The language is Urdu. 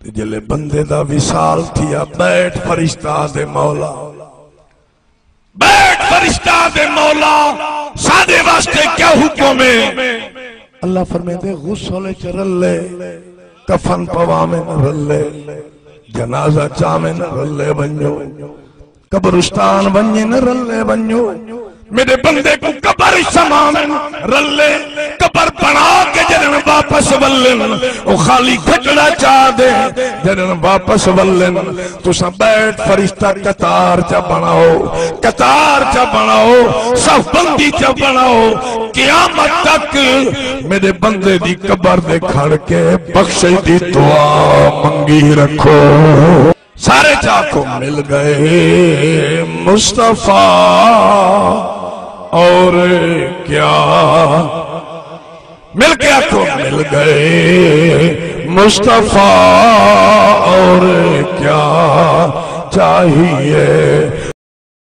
جلے بندے دا وصال تھیا بیٹھ فرشتہ دے مولا بیٹھ فرشتہ دے مولا سادے واسطے کیا حکم ہے اللہ فرمیندے غسل چ رلے کفن پوا میں نہ رلے جنازہ چا میں نہ رلے بنجو قبرستان بنجے نہ رلے بنجو میرے بندے کو قبر سمان رلے قبر بنا کے جنن واپس ولن او خالی گھٹڑا چاہ دے جنن واپس ولن تو سا بیٹھ فرشتہ قطار چا بناؤ صف بندی چا بناؤ قیامت تک میرے بندے دی قبر دے کھڑ کے بخشے دی دعا منگی رکھو سارے چاکو مل گئے مصطفیٰ اور کیا مل گیا تو مل گئے مصطفیٰ اور کیا چاہیے